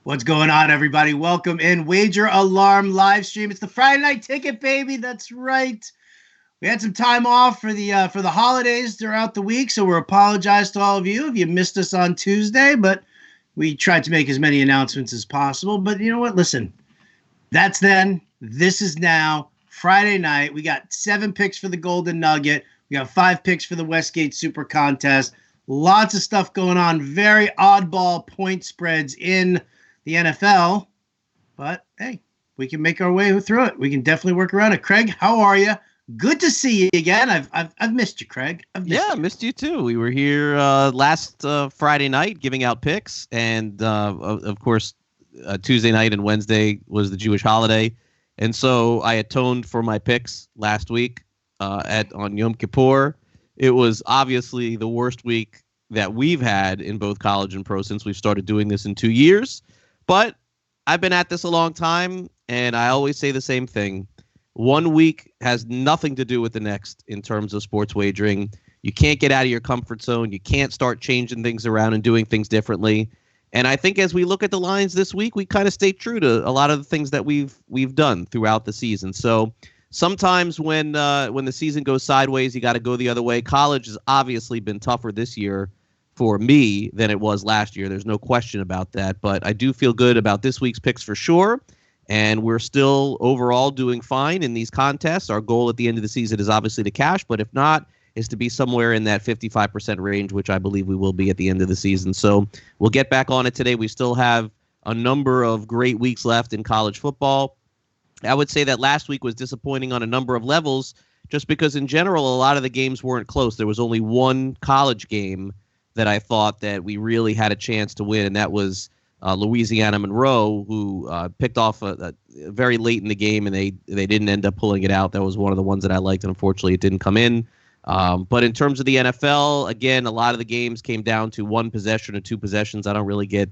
What's going on, everybody? Welcome in Wager Alarm live stream. It's the Friday night ticket, baby. That's right. We had some time off for the holidays throughout the week, so we apologize to all of you if you missed us on Tuesday, but we tried to make as many announcements as possible. But you know what? Listen, that's then. This is now. Friday night. We got 7 picks for the Golden Nugget. We got 5 picks for the Westgate Super Contest. Lots of stuff going on. Very oddball point spreads in the NFL. But, hey, we can make our way through it. We can definitely work around it. Craig, how are you? Good to see you again. I've missed you, Craig. I missed you too. We were here last Friday night giving out picks. And, of course, Tuesday night and Wednesday was the Jewish holiday. And so I atoned for my picks last week on Yom Kippur. It was obviously the worst week that we've had in both college and pro since we've started doing this in 2 years. But I've been at this a long time, and I always say the same thing. 1 week has nothing to do with the next in terms of sports wagering. You can't get out of your comfort zone. You can't start changing things around and doing things differently. And I think as we look at the lines this week, we kind of stay true to a lot of the things that we've done throughout the season. So sometimes when the season goes sideways, you got to go the other way. College has obviously been tougher this year for me than it was last year. There's no question about that. But I do feel good about this week's picks for sure. And we're still overall doing fine in these contests. Our goal at the end of the season is obviously to cash, but if not, is to be somewhere in that 55% range, which I believe we will be at the end of the season. So we'll get back on it today. We still have a number of great weeks left in college football. I would say that last week was disappointing on a number of levels, just because in general, a lot of the games weren't close. There was only one college game that I thought that we really had a chance to win, and that was Louisiana Monroe, who picked off a very late in the game, and they didn't end up pulling it out. That was one of the ones that I liked, and unfortunately it didn't come in. But in terms of the NFL, again, a lot of the games came down to 1 possession or 2 possessions. I don't really get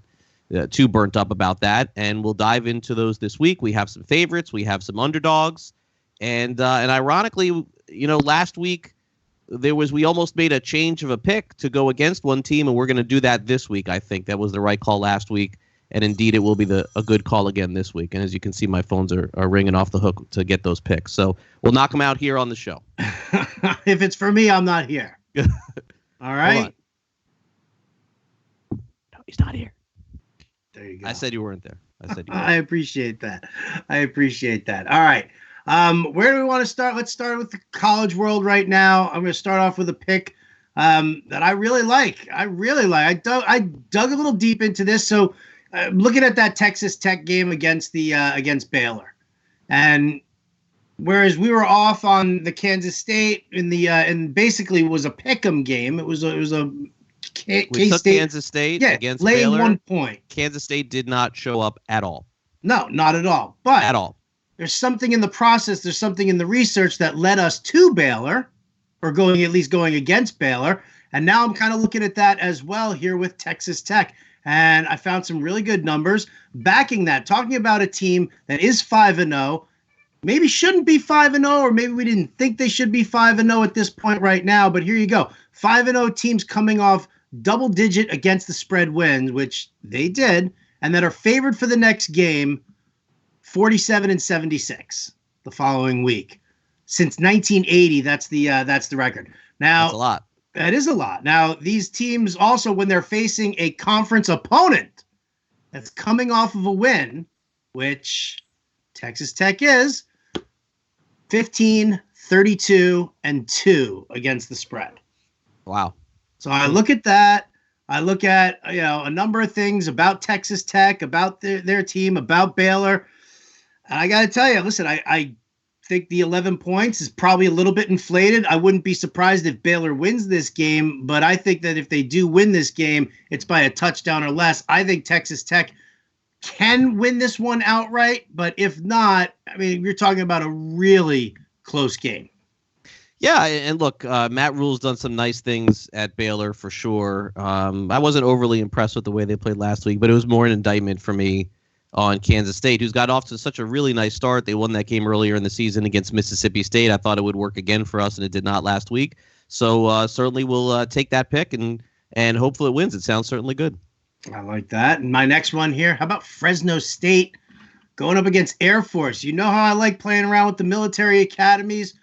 too burnt up about that, and we'll dive into those this week. We have some favorites, we have some underdogs, and ironically, last week we almost made a change of a pick to go against one team, and we're going to do that this week. I think that was the right call last week, and indeed it will be a good call again this week. And as you can see, my phones are ringing off the hook to get those picks. So we'll knock them out here on the show. If it's for me, I'm not here. All right. No, he's not here. There you go. I said you weren't there. I appreciate that. All right. Where do we want to start? Let's start with the college world right now. I'm going to start off with a pick that I really like. I dug a little deep into this. So looking at that Texas Tech game against Baylor, and whereas we were off on the Kansas State and basically was a pick'em game. It was a K-State. Kansas State against laying Baylor. 1 point. Kansas State did not show up at all. No, not at all. But at all. There's something in the process. There's something in the research that led us to Baylor, or going against Baylor. And now I'm kind of looking at that as well here with Texas Tech. And I found some really good numbers backing that, talking about a team that is 5-0, maybe shouldn't be 5-0, or maybe we didn't think they should be 5-0 at this point right now. But here you go. 5-0 teams coming off double-digit against the spread wins, which they did, and that are favored for the next game, 47-76 the following week. Since 1980, that's the record. Now, that's a lot. That is a lot. Now, these teams also, when they're facing a conference opponent that's coming off of a win, which Texas Tech is, 15-32-2 against the spread. Wow. So I look at that. I look at a number of things about Texas Tech, about their team, about Baylor. And I got to tell you, listen, I think the 11 points is probably a little bit inflated. I wouldn't be surprised if Baylor wins this game, but I think that if they do win this game, it's by a touchdown or less. I think Texas Tech can win this one outright, but if not, I mean, you're talking about a really close game. Yeah, and look, Matt Rule's done some nice things at Baylor for sure. I wasn't overly impressed with the way they played last week, but it was more an indictment for me on Kansas State, who's got off to such a really nice start. They won that game earlier in the season against Mississippi State. I thought it would work again for us, and it did not last week. So certainly we'll take that pick, and hopefully it wins. It sounds certainly good. I like that. And my next one here, how about Fresno State going up against Air Force? You know how I like playing around with the military academies.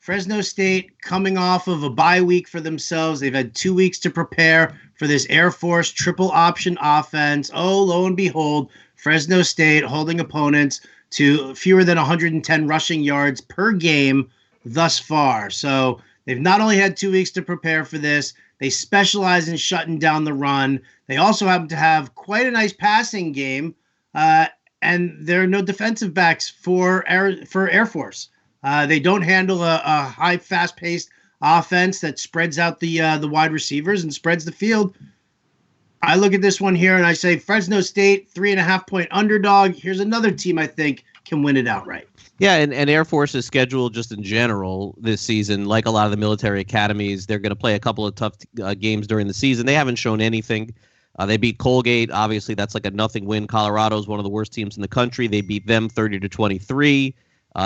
Fresno State coming off of a bye week for themselves. They've had 2 weeks to prepare for this Air Force triple option offense. Oh, lo and behold, Fresno State holding opponents to fewer than 110 rushing yards per game thus far. So they've not only had 2 weeks to prepare for this, they specialize in shutting down the run. They also happen to have quite a nice passing game, and there are no defensive backs for Air Force. They don't handle a high, fast-paced offense that spreads out the wide receivers and spreads the field. I look at this one here and I say Fresno State, 3.5-point underdog. Here's another team I think can win it outright. Yeah, and Air Force's schedule just in general this season, like a lot of the military academies, they're going to play a couple of tough games during the season. They haven't shown anything. They beat Colgate. Obviously, that's like a nothing win. Colorado is one of the worst teams in the country. They beat them 30-23.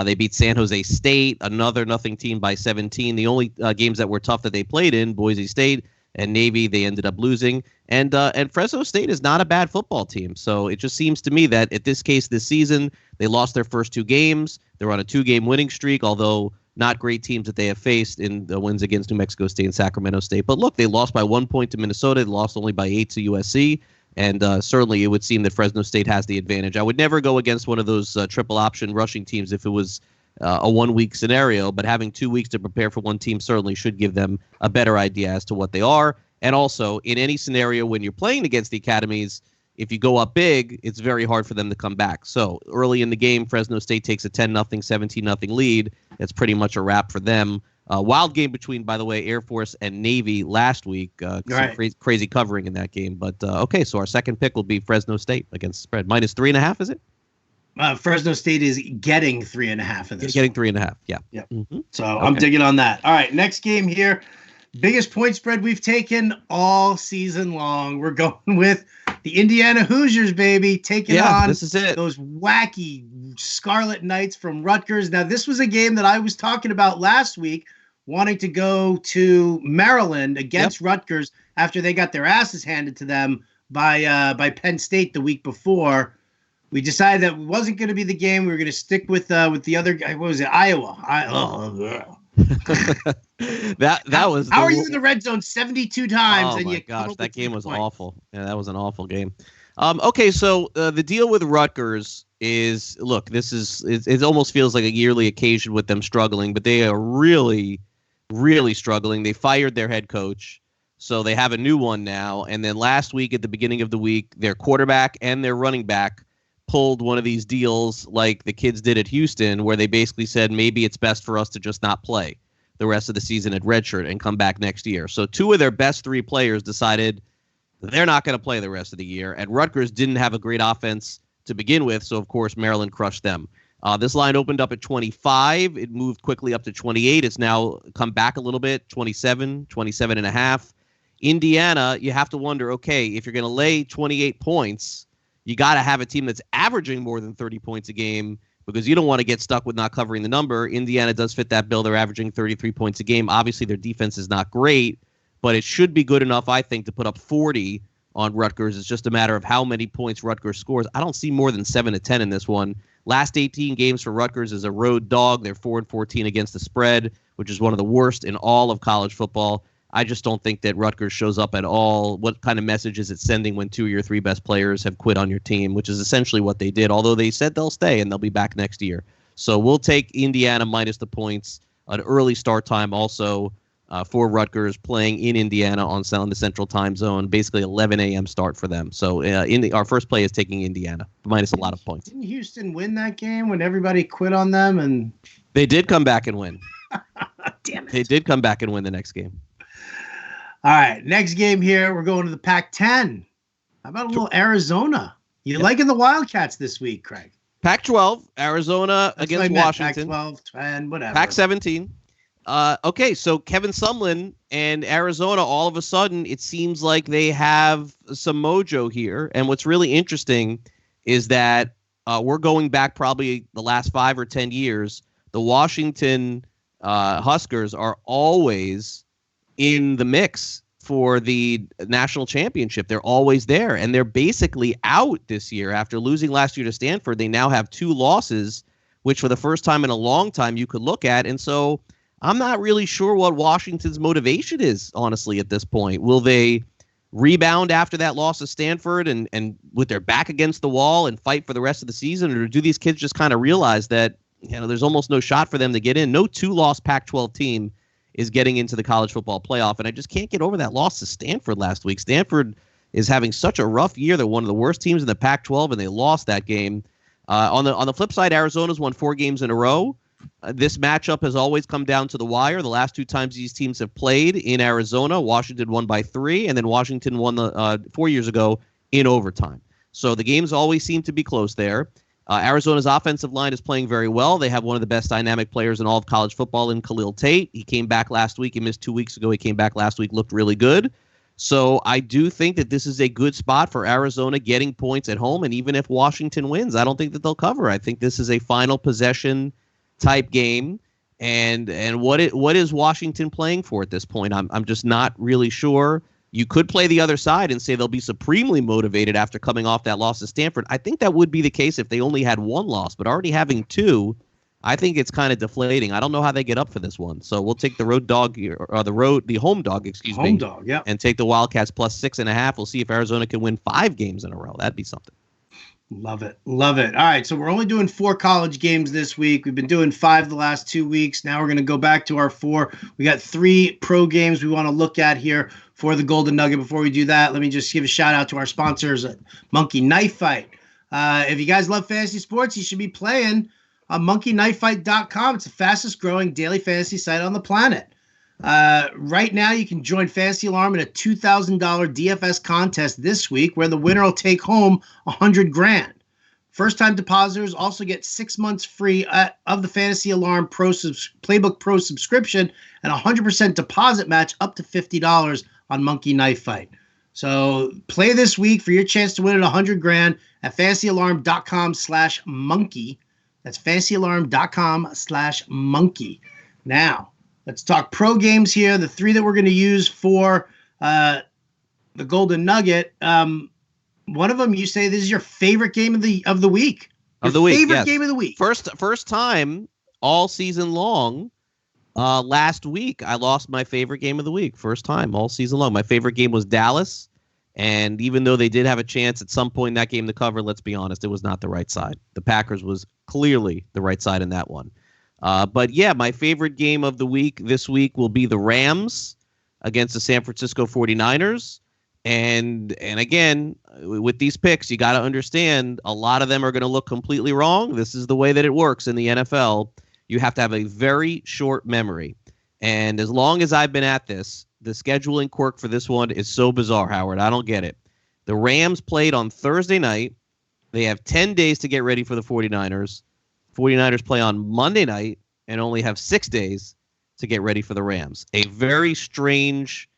They beat San Jose State, another nothing team, by 17. The only games that were tough that they played in, Boise State and Navy, they ended up losing. And Fresno State is not a bad football team. So it just seems to me that at this case this season, they lost their first 2 games. They're on a 2-game winning streak, although not great teams that they have faced in the wins against New Mexico State and Sacramento State. But look, they lost by 1 point to Minnesota. They lost only by 8 to USC. And certainly it would seem that Fresno State has the advantage. I would never go against one of those triple option rushing teams if it was a 1 week scenario, but having 2 weeks to prepare for one team certainly should give them a better idea as to what they are. And also, in any scenario when you're playing against the academies, if you go up big, it's very hard for them to come back. So early in the game, Fresno State takes a 10-0, 17-0 lead. That's pretty much a wrap for them. Wild game between, by the way, Air Force and Navy last week. Right. Crazy covering in that game. But, okay, so our second pick will be Fresno State against the spread. -3.5, is it? Fresno State is getting 3.5 in this. Getting 3.5, yeah. Mm-hmm. So okay. I'm digging on that. All right, next game here. Biggest point spread we've taken all season long. We're going with the Indiana Hoosiers, baby, taking on this is it. Those wacky Scarlet Knights from Rutgers. Now, this was a game that I was talking about last week, wanting to go to Maryland against Rutgers after they got their asses handed to them by Penn State the week before. We decided that it wasn't going to be the game. We were going to stick with the other guy. What was it? Iowa. That was. How are you in the red zone 72 times? Oh and my gosh, that game was awful. Yeah, that was an awful game. Okay, so the deal with Rutgers is, look, it almost feels like a yearly occasion with them struggling, but they are really, really struggling. They fired their head coach, so they have a new one now. And then last week, at the beginning of the week, their quarterback and their running back pulled one of these deals like the kids did at Houston, where they basically said maybe it's best for us to just not play the rest of the season at redshirt and come back next year. So 2 of their best 3 players decided they're not going to play the rest of the year. And Rutgers didn't have a great offense to begin with, so of course Maryland crushed them. This line opened up at 25. It moved quickly up to 28. It's now come back a little bit, 27, 27.5. Indiana, you have to wonder, okay, if you're going to lay 28 points, you got to have a team that's averaging more than 30 points a game, because you don't want to get stuck with not covering the number. Indiana does fit that bill. They're averaging 33 points a game. Obviously, their defense is not great, but it should be good enough, I think, to put up 40 on Rutgers. It's just a matter of how many points Rutgers scores. I don't see more than 7 to 10 in this one. Last 18 games for Rutgers is a road dog. They're 4-14 against the spread, which is one of the worst in all of college football. I just don't think that Rutgers shows up at all. What kind of message is it sending when 2 of your 3 best players have quit on your team, which is essentially what they did, although they said they'll stay and they'll be back next year. So we'll take Indiana minus the points. An early start time also for Rutgers, playing in Indiana on the Central Time Zone, basically 11 a.m. start for them. So our first play is taking Indiana, minus a lot of points. Didn't Houston win that game when everybody quit on them? And they did come back and win. Damn it. They did come back and win the next game. All right, next game here, we're going to the Pac-10. How about a little Arizona? You liking the Wildcats this week, Craig? Pac-12, Arizona against Washington. Pac-12 and whatever. Pac-17. Okay, so Kevin Sumlin and Arizona, all of a sudden, it seems like they have some mojo here. And what's really interesting is that we're going back probably the last 5 or 10 years. The Washington Huskers are always in the mix for the national championship. They're always there, and they're basically out this year after losing last year to Stanford. They now have 2 losses, which for the first time in a long time you could look at. And so I'm not really sure what Washington's motivation is, honestly, at this point. Will they rebound after that loss to Stanford and with their back against the wall and fight for the rest of the season? Or do these kids just kind of realize that, there's almost no shot for them to get in? No 2-loss Pac-12 team is getting into the college football playoff. And I just can't get over that loss to Stanford last week. Stanford is having such a rough year. They're one of the worst teams in the Pac-12, and they lost that game. On the flip side, Arizona's won 4 games in a row. This matchup has always come down to the wire. The last 2 times these teams have played in Arizona, Washington won by 3, and then Washington won 4 years ago in overtime. So the games always seem to be close there. Arizona's offensive line is playing very well. They have one of the best dynamic players in all of college football in Khalil Tate. He came back last week. He missed 2 weeks ago. He came back last week, looked really good. So I do think that this is a good spot for Arizona getting points at home. And even if Washington wins, I don't think that they'll cover. I think this is a final possession type game. And what is Washington playing for at this point? I'm just not really sure. You could play the other side and say they'll be supremely motivated after coming off that loss to Stanford. I think that would be the case if they only had 1 loss, but already having 2, I think it's kind of deflating. I don't know how they get up for this one. So we'll take the road dog, or the home dog, home dog, yeah, and take the Wildcats plus 6.5. We'll see if Arizona can win 5 games in a row. That'd be something. Love it. Love it. All right. So we're only doing 4 college games this week. We've been doing 5 the last 2 weeks. Now we're going to go back to our 4. We got 3 pro games we want to look at here for the Golden Nugget. Before we do that, let me just give a shout out to our sponsors at Monkey Knife Fight. If you guys love fantasy sports, you should be playing on monkeyknifefight.com. It's the fastest growing daily fantasy site on the planet. Right now, you can join Fantasy Alarm in a $2,000 DFS contest this week, where the winner will take home $100,000. First-time depositors also get 6 months free of the Fantasy Alarm Playbook Pro subscription and 100% deposit match up to $50 on Monkey Knife Fight. So play this week for your chance to win at $100,000 at fantasyalarm.com/monkey. That's fantasyalarm.com/monkey. Now, let's talk pro games here. The 3 that we're going to use for the Golden Nugget. One of them, you say this is your favorite game of the week. Favorite game of the week. First time all season long. Last week, I lost my favorite game of the week. First time all season long. My favorite game was Dallas. And even though they did have a chance at some point in that game to cover, let's be honest, it was not the right side. The Packers was clearly the right side in that one. But yeah, my favorite game of the week this week will be the Rams against the San Francisco 49ers. And again, with these picks, you got to understand a lot of them are going to look completely wrong. This is the way that it works in the NFL. You have to have a very short memory. And as long as I've been at this, the scheduling quirk for this one is so bizarre, Howard. I don't get it. The Rams played on Thursday night. They have 10 days to get ready for the 49ers. 49ers play on Monday night and only have 6 days to get ready for the Rams. A very strange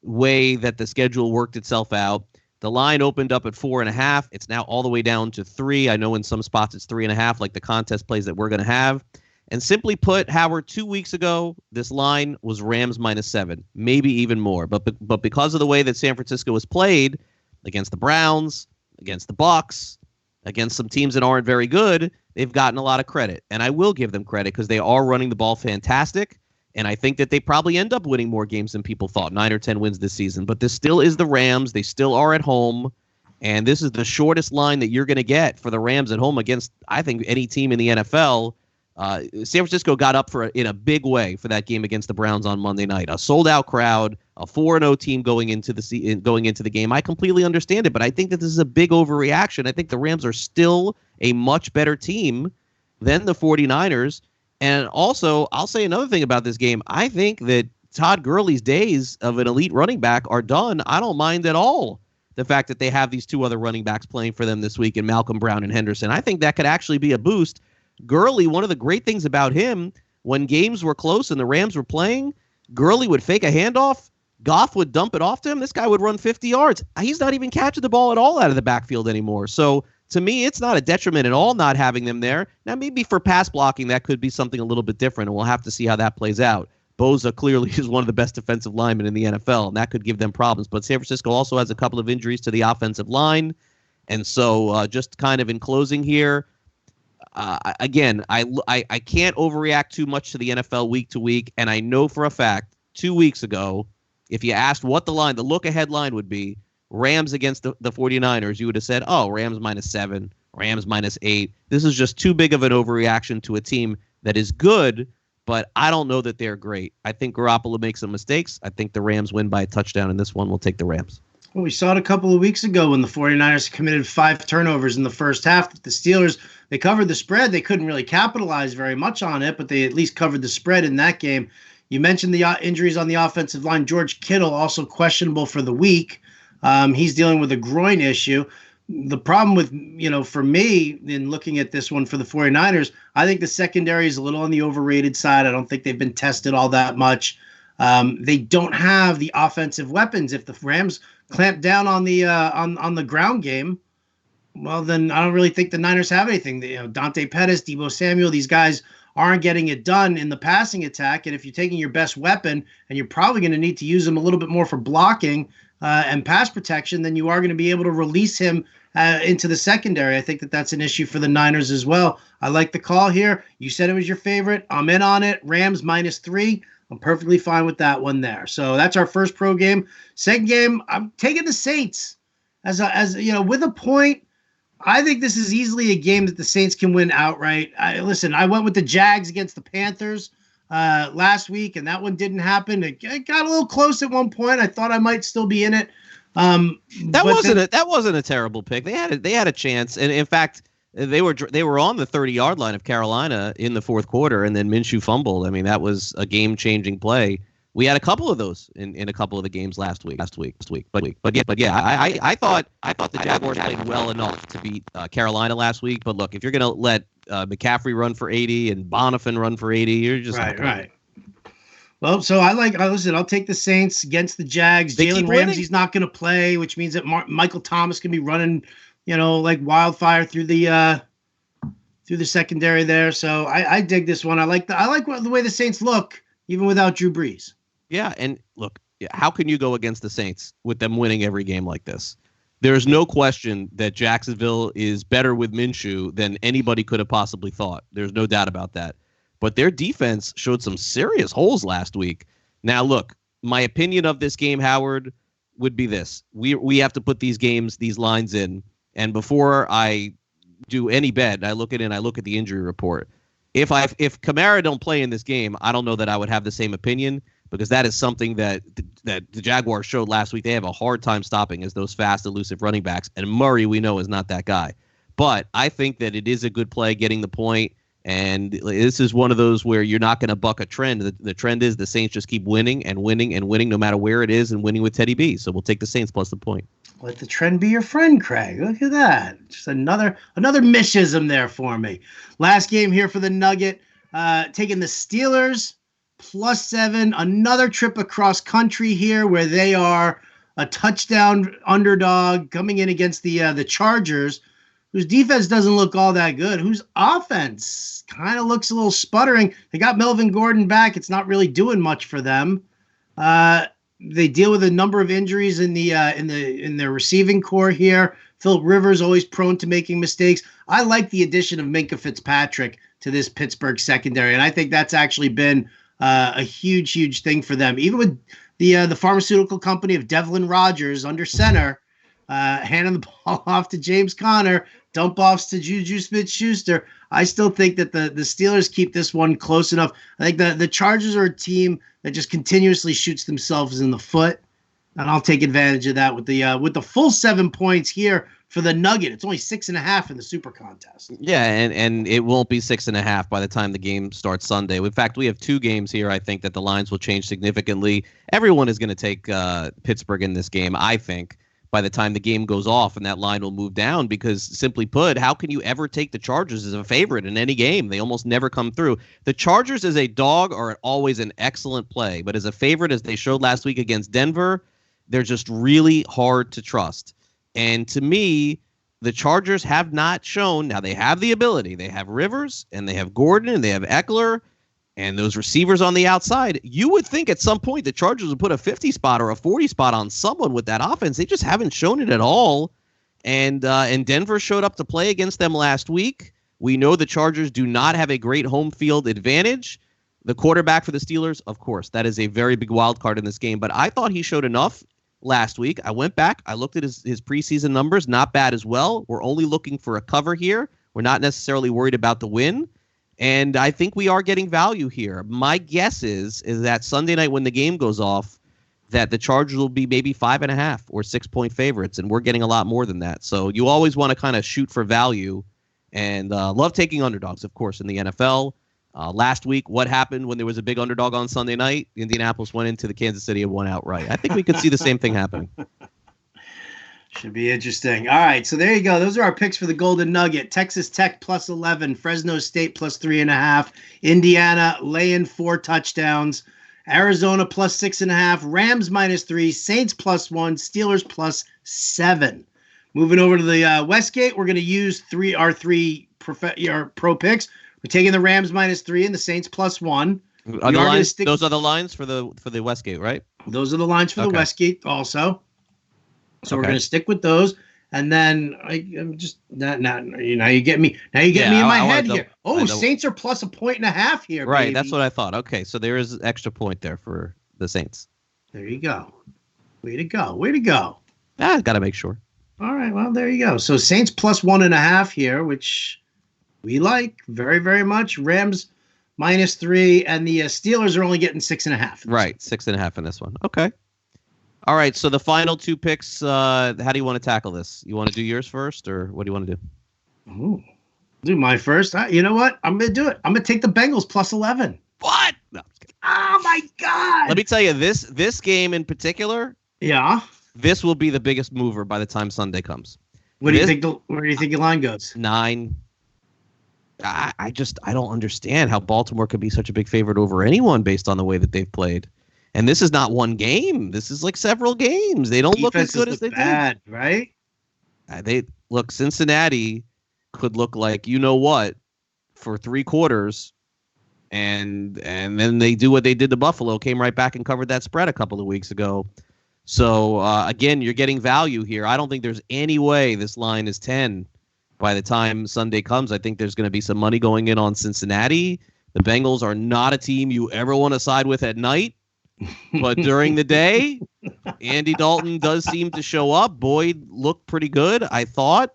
way that the schedule worked itself out. The line opened up at 4.5. It's now all the way down to 3. I know in some spots it's 3.5, like the contest plays that we're going to have. And simply put, Howard, 2 weeks ago, this line was Rams -7, maybe even more. But because of the way that San Francisco was played against the Browns, against the Bucs, against some teams that aren't very good, they've gotten a lot of credit. And I will give them credit because they are running the ball fantastic. And I think that they probably end up winning more games than people thought, 9 or 10 wins this season. But this still is the Rams. They still are at home. And this is the shortest line that you're going to get for the Rams at home against, I think, any team in the NFL. San Francisco got up in a big way for that game against the Browns on Monday night. A sold-out crowd, a 4-0 team going into the game. I completely understand it, but I think that this is a big overreaction. I think the Rams are still a much better team than the 49ers. And also, I'll say another thing about this game. I think that Todd Gurley's days of an elite running back are done. I don't mind at all the fact that they have these 2 other running backs playing for them this week in Malcolm Brown and Henderson. I think that could actually be a boost. Gurley, one of the great things about him, when games were close and the Rams were playing, Gurley would fake a handoff. Goff would dump it off to him. This guy would run 50 yards. He's not even catching the ball at all out of the backfield anymore. So to me, it's not a detriment at all not having them there. Now, maybe for pass blocking, that could be something a little bit different, and we'll have to see how that plays out. Boza clearly is one of the best defensive linemen in the NFL, and that could give them problems. But San Francisco also has a couple of injuries to the offensive line. And so just kind of in closing here, again, I can't overreact too much to the NFL week to week. And I know for a fact 2 weeks ago, if you asked what the look-ahead line would be, Rams against the 49ers, you would have said, oh, Rams -7, Rams -8. This is just too big of an overreaction to a team that is good, but I don't know that they're great. I think Garoppolo makes some mistakes. I think the Rams win by a touchdown in this one. We'll take the Rams. Well, we saw it a couple of weeks ago when the 49ers committed 5 turnovers in the first half. The Steelers, they covered the spread. They couldn't really capitalize very much on it, but they at least covered the spread in that game. You mentioned the injuries on the offensive line. George Kittle also questionable for the week. He's dealing with a groin issue. The problem with, for me in looking at this one for the 49ers, I think the secondary is a little on the overrated side. I don't think they've been tested all that much. They don't have the offensive weapons. If the Rams clamp down on the on the ground game, well, then I don't really think the Niners have anything. Dante Pettis, Deebo Samuel, these guys aren't getting it done in the passing attack. And if you're taking your best weapon, and you're probably going to need to use him a little bit more for blocking and pass protection, then you are going to be able to release him into the secondary. I think that's an issue for the Niners as well. I like the call here. You said it was your favorite. I'm in on it. Rams -3. I'm perfectly fine with that one there. So that's our first pro game. Second game, I'm taking the Saints as with a point. I think this is easily a game that the Saints can win outright. I went with the Jags against the Panthers last week, and that one didn't happen. It got a little close at one point. I thought I might still be in it. That wasn't a terrible pick. They had a chance, and in fact, they were on the 30-yard line of Carolina in the fourth quarter, and then Minshew fumbled. I mean, that was a game-changing play. We had a couple of those in a couple of the games last week. But yeah, I thought the Jaguars played well enough to beat Carolina last week. But look, if you're gonna let McCaffrey run for 80 and Bonifant run for 80, you're just right. Well, so I'll take the Saints against the Jags. Jalen Ramsey's not going to play, which means that Michael Thomas can be running, like wildfire through the secondary there. So I dig this one. I like the way the Saints look, even without Drew Brees. Yeah, and look, how can you go against the Saints with them winning every game like this? There's no question that Jacksonville is better with Minshew than anybody could have possibly thought. There's no doubt about that. But their defense showed some serious holes last week. Now, look, my opinion of this game, Howard, would be this. We have to put these lines in. And before I do any bet, I look at the injury report. If Kamara don't play in this game, I don't know that I would have the same opinion, because that is something that the Jaguars showed last week. They have a hard time stopping as those fast, elusive running backs. And Murray, we know, is not that guy. But I think that it is a good play getting the point. And this is one of those where you're not going to buck a trend. The trend is the Saints just keep winning and winning and winning no matter where it is, and winning with Teddy B. So we'll take the Saints plus the point. Let the trend be your friend, Craig. Look at that. Just another mishism there for me. Last game here for the Nugget. Taking the Steelers +7. Another trip across country here where they are a touchdown underdog coming in against the Chargers, whose defense doesn't look all that good, whose offense kind of looks a little sputtering. They got Melvin Gordon back. It's not really doing much for them. They deal with a number of injuries in their receiving core here. Philip Rivers always prone to making mistakes. I like the addition of Minkah Fitzpatrick to this Pittsburgh secondary, and I think that's actually been a huge thing for them. Even with the pharmaceutical company of Devlin Rodgers under center, handing the ball off to James Conner, dump offs to Juju Smith-Schuster. I still think that the Steelers keep this one close enough. I think the Chargers are a team that just continuously shoots themselves in the foot, and I'll take advantage of that with the full 7 points here for the Nugget. It's only 6.5 in the Super Contest. Yeah, and it won't be 6.5 by the time the game starts Sunday. In fact, we have 2 games here. I think that the lines will change significantly. Everyone is going to take Pittsburgh in this game, I think, by the time the game goes off, and that line will move down, because simply put, how can you ever take the Chargers as a favorite in any game? They almost never come through. The Chargers as a dog are always an excellent play, but as a favorite, as they showed last week against Denver, they're just really hard to trust. And to me, the Chargers have not shown. Now, they have the ability. They have Rivers, and they have Gordon, and they have Eckler, And those receivers on the outside, you would think at some point the Chargers would put a 50 spot or a 40 spot on someone with that offense. They just haven't shown it at all. And Denver showed up to play against them last week. We know the Chargers do not have a great home field advantage. The quarterback for the Steelers, of course, that is a very big wild card in this game. But I thought he showed enough last week. I went back. I looked at his preseason numbers. Not bad as well. We're only looking for a cover here. We're not necessarily worried about the win. And I think we are getting value here. My guess is that Sunday night when the game goes off, that the Chargers will be maybe 5.5 or 6 point favorites, and we're getting a lot more than that. So you always want to kind of shoot for value, and love taking underdogs, of course, in the NFL. Last week, what happened when there was a big underdog on Sunday night? Indianapolis went into the Kansas City and won outright. I think we could see the same thing happening. Should be interesting. All right, so there you go. Those are our picks for the Golden Nugget. Texas Tech plus 11, Fresno State plus 3.5, Indiana laying 4 touchdowns, Arizona plus 6.5, Rams -3, Saints +1, Steelers +7. Moving over to the Westgate, we're going to use our pro picks. We're taking the Rams -3 and the Saints +1. Those are the lines for the Westgate, right? Those are the lines for the Westgate also. So we're going to stick with those, and then I'm just not. Now you get me. Now you get me in my head here. Saints are plus 1.5 here. Right, baby. That's what I thought. Okay, so there is an extra point there for the Saints. There you go. Way to go. Way to go. Got to make sure. All right. Well, there you go. So Saints plus 1.5 here, which we like very, very much. Rams -3, and the Steelers are only getting 6.5. Right, 6.5 in this one. Okay. All right, so the final 2 picks, how do you want to tackle this? You want to do yours first, or what do you want to do? Ooh, do my first. You know what? I'm going to do it. I'm going to take the Bengals plus 11. What? No, I'm just kidding. Oh, my God. Let me tell you, this game in particular, yeah, this will be the biggest mover by the time Sunday comes. Where do you think the line goes? 9. I don't understand how Baltimore could be such a big favorite over anyone based on the way that they've played. And this is not one game. This is like several games. They don't look as good as they did. Right? Cincinnati could look like you know what for 3 quarters, and then they do what they did to Buffalo, came right back and covered that spread a couple of weeks ago. So again, you're getting value here. I don't think there's any way this line is 10 by the time Sunday comes. I think there's going to be some money going in on Cincinnati. The Bengals are not a team you ever want to side with at night. But during the day, Andy Dalton does seem to show up. Boyd looked pretty good, I thought.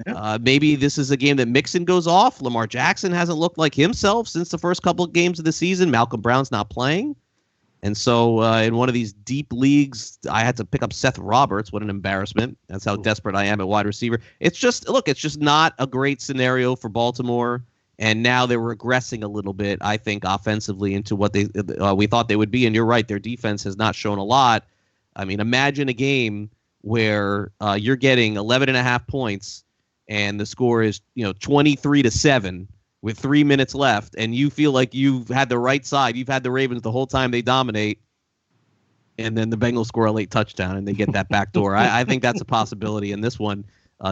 Yeah. Maybe this is a game that Mixon goes off. Lamar Jackson hasn't looked like himself since the first couple of games of the season. Malcolm Brown's not playing. And so in one of these deep leagues, I had to pick up Seth Roberts. What an embarrassment. That's how desperate I am at wide receiver. It's just not a great scenario for Baltimore. And now they're regressing a little bit, I think, offensively into what we thought they would be. And you're right, their defense has not shown a lot. I mean, imagine a game where you're getting 11.5 points and the score is 23-7 with 3 minutes left, and you feel like you've had the right side. You've had the Ravens the whole time they dominate, and then the Bengals score a late touchdown and they get that backdoor. I think that's a possibility in this one.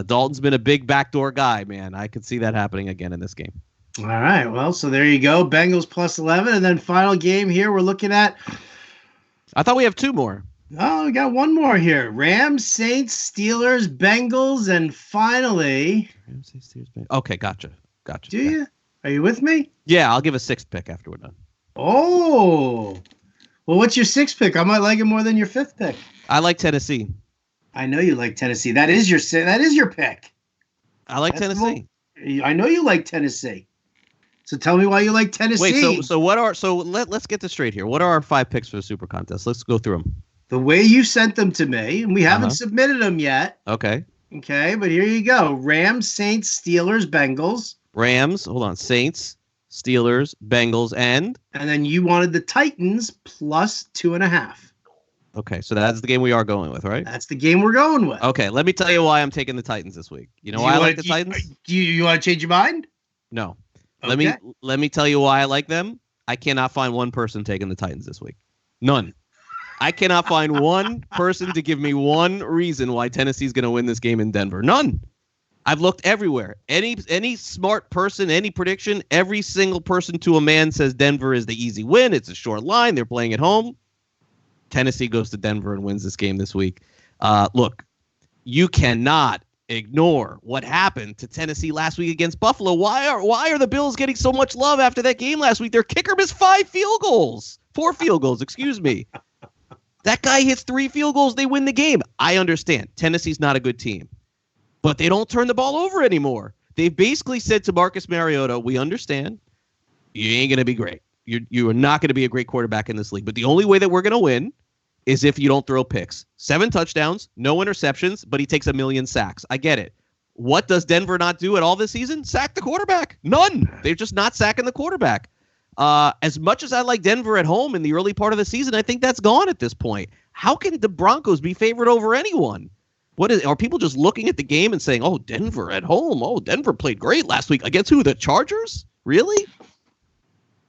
Dalton's been a big backdoor guy, man. I could see that happening again in this game. All right, well, so there you go. Bengals plus 11, and then final game here we're looking at. I thought we have 2 more. Oh, we got 1 more here. Rams, Saints, Steelers, Bengals, and finally. Rams, Saints, Steelers, Bengals. Okay, gotcha. Do you? Are you with me? Yeah, I'll give a 6th pick after we're done. Oh, well, what's your 6th pick? I might like it more than your 5th pick. I like Tennessee. I know you like Tennessee. That is your pick. I like Tennessee. I know you like Tennessee. So tell me why you like Tennessee. Wait, let's get this straight here. What are our 5 picks for the Super Contest? Let's go through them. The way you sent them to me, and we haven't submitted them yet. Okay, but here you go. Rams, Saints, Steelers, Bengals. Rams, Saints, Steelers, Bengals, and then you wanted the Titans plus 2.5. Okay, so that's the game we are going with, right? That's the game we're going with. Okay, let me tell you why I'm taking the Titans this week. You know why I like the Titans? Do you want to change your mind? No. Okay. Let me tell you why I like them. I cannot find one person taking the Titans this week. None. I cannot find one person to give me one reason why Tennessee's going to win this game in Denver. None. I've looked everywhere. Any smart person, any prediction, every single person to a man says Denver is the easy win. It's a short line. They're playing at home. Tennessee goes to Denver and wins this game this week. Look, you cannot ignore what happened to Tennessee last week against Buffalo. Why are the Bills getting so much love after that game last week? Their kicker missed 4 field goals, excuse me. That guy hits 3 field goals, they win the game. I understand. Tennessee's not a good team. But they don't turn the ball over anymore. They've basically said to Marcus Mariota, we understand. You ain't going to be great. You are not going to be a great quarterback in this league. But the only way that we're going to win is if you don't throw picks. 7 touchdowns, no interceptions, but he takes 1 million sacks. I get it. What does Denver not do at all this season? Sack the quarterback. None. They're just not sacking the quarterback. As much as I like Denver at home in the early part of the season, I think that's gone at this point. How can the Broncos be favored over anyone? Are people just looking at the game and saying, oh, Denver at home. Oh, Denver played great last week. Against who? The Chargers? Really?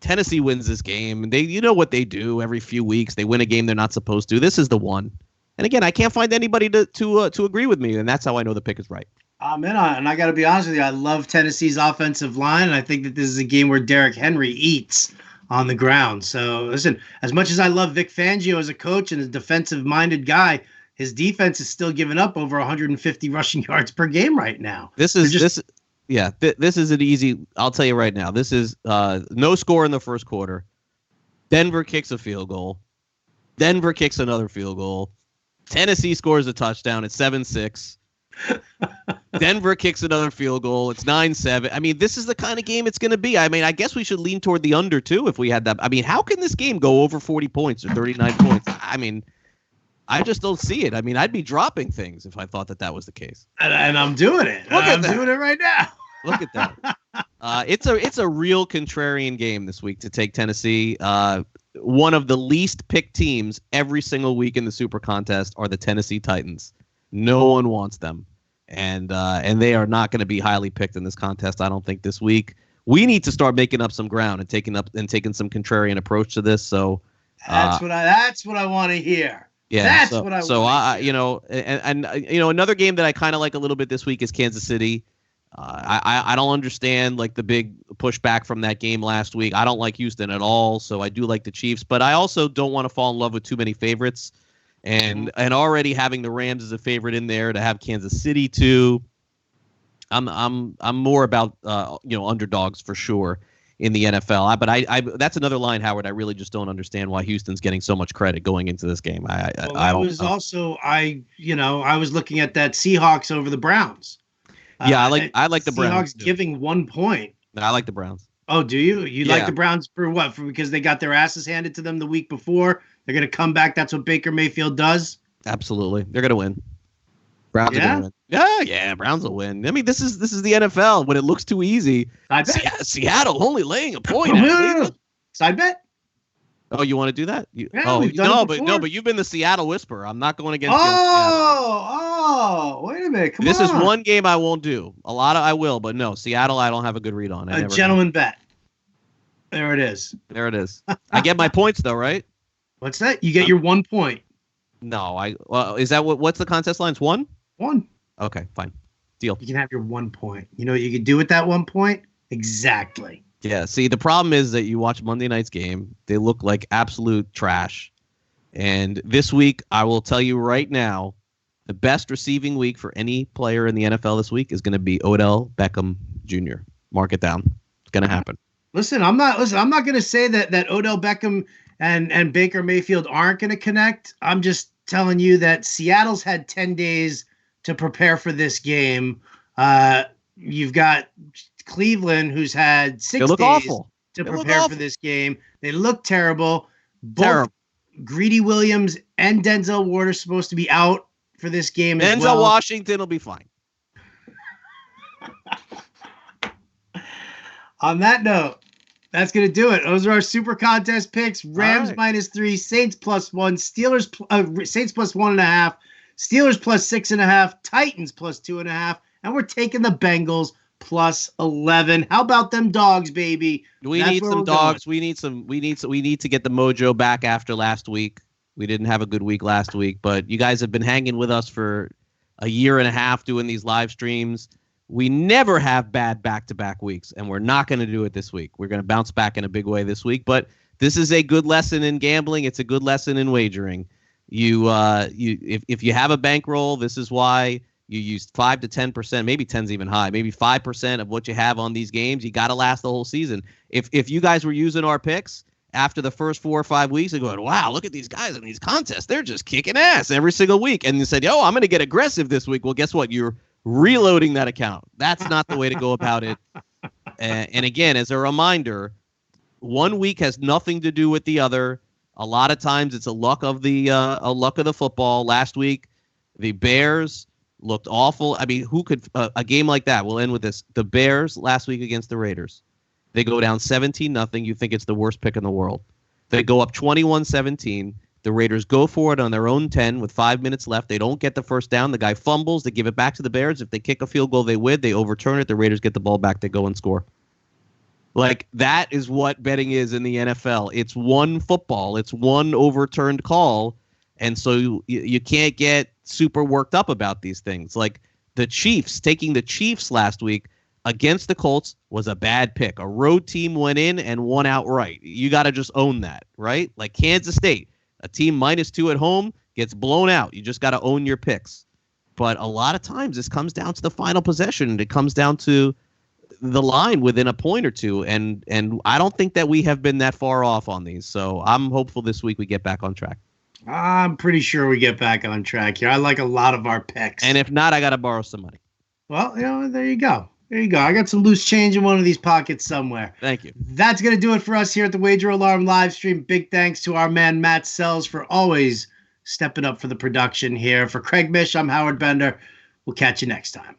Tennessee wins this game. And you know what they do every few weeks. They win a game they're not supposed to. This is the one. And again, I can't find anybody to agree with me. And that's how I know the pick is right. I'm in on it. And I got to be honest with you. I love Tennessee's offensive line. And I think that this is a game where Derrick Henry eats on the ground. So listen, as much as I love Vic Fangio as a coach and a defensive-minded guy, his defense is still giving up over 150 rushing yards per game right now. This is an easy. I'll tell you right now. This is no score in the first quarter. Denver kicks a field goal. Denver kicks another field goal. Tennessee scores a touchdown. It's 7-6. Denver kicks another field goal. It's 9-7. I mean, this is the kind of game it's going to be. I mean, I guess we should lean toward the under too if we had that. I mean, how can this game go over 40 points or 39 points? I mean, I just don't see it. I mean, I'd be dropping things if I thought that was the case. And I'm doing it. I'm doing it right now. Look at that. It's a real contrarian game this week to take Tennessee. One of the least picked teams every single week in the Super Contest are the Tennessee Titans. No one wants them, and they are not going to be highly picked in this contest. I don't think this week. We need to start making up some ground and taking some contrarian approach to this. So that's what I want to hear. Yeah, that's what I. So another game that I kind of like a little bit this week is Kansas City. I don't understand like the big pushback from that game last week. I don't like Houston at all, so I do like the Chiefs, but I also don't want to fall in love with too many favorites. And already having the Rams as a favorite in there, to have Kansas City too. I'm more about underdogs for sure in the NFL. But that's another line, Howard. I really just don't understand why Houston's getting so much credit going into this game. I was looking at that Seahawks over the Browns. Yeah, I like the Browns. Seahawks giving 1 point. I like the Browns. Oh, do you? You like the Browns for what? Because they got their asses handed to them the week before? They're going to come back. That's what Baker Mayfield does? Absolutely. They're going to win. Browns are going to win. Yeah, Browns will win. I mean, this is the NFL. When it looks too easy, Seattle only laying a point. Side bet? Oh, you want to do that? But you've been the Seattle whisperer. I'm not going against you. Wait a minute. Come on. This is one game I won't do. A lot of I will, but no, Seattle I don't have a good read on. A gentleman bet. There it is. I get my points though, right? What's that? You get your 1 point. No, is that what's the contest lines? 1? 1. Okay, fine. Deal. You can have your 1 point. You know what you can do with that 1 point? Exactly. Yeah, see, the problem is that you watch Monday night's game. They look like absolute trash. And this week, I will tell you right now, the best receiving week for any player in the NFL this week is going to be Odell Beckham Jr. Mark it down. It's going to happen. Listen, I'm not going to say that Odell Beckham and Baker Mayfield aren't going to connect. I'm just telling you that Seattle's had 10 days to prepare for this game. You've got Cleveland, who's had 6 days to prepare for this game. They look terrible. Both Greedy Williams and Denzel Ward are supposed to be out for this game as well. Denzel Washington will be fine. On that note, that's going to do it. Those are our Super Contest picks. Rams -3, Saints +1, Saints +1.5, Steelers +6.5, Titans +2.5, and we're taking the Bengals +11. How about them dogs, baby? We need some dogs. We need to get the mojo back after last week. We didn't have a good week last week, but you guys have been hanging with us for a year and a half doing these live streams. We never have bad back-to-back weeks, and we're not going to do it this week. We're going to bounce back in a big way this week, but this is a good lesson in gambling. It's a good lesson in wagering. If you have a bankroll, this is why you use 5 to 10%, maybe 10's even high, maybe 5% of what you have on these games. You got to last the whole season. If you guys were using our picks after the first 4 or 5 weeks and going, wow, look at these guys in these contests. They're just kicking ass every single week. And you said, yo, I'm going to get aggressive this week. Well, guess what? You're reloading that account. That's not the way to go about it. And again, as a reminder, one week has nothing to do with the other. A lot of times it's a luck of the football. Last week, the Bears looked awful. I mean, who could a game like that? We'll end with this. The Bears last week against the Raiders. They go down 17-0. You think it's the worst pick in the world. They go up 21-17. The Raiders go for it on their own 10 with 5 minutes left. They don't get the first down. The guy fumbles. They give it back to the Bears. If they kick a field goal, they win. They overturn it. The Raiders get the ball back. They go and score. Like, that is what betting is in the NFL. It's one football. It's one overturned call. And so you can't get super worked up about these things. Like the Chiefs, taking the Chiefs last week against the Colts was a bad pick. A road team went in and won outright. You got to just own that, right? Like Kansas State. A team -2 at home gets blown out. You just got to own your picks. But a lot of times this comes down to the final possession. It comes down to the line within a point or two. And I don't think that we have been that far off on these. So I'm hopeful this week we get back on track. I'm pretty sure we get back on track here. I like a lot of our picks. And if not, I got to borrow some money. Well, there you go. There you go. I got some loose change in one of these pockets somewhere. Thank you. That's going to do it for us here at the Wager Alarm live stream. Big thanks to our man, Matt Sells, for always stepping up for the production here. For Craig Mish, I'm Howard Bender. We'll catch you next time.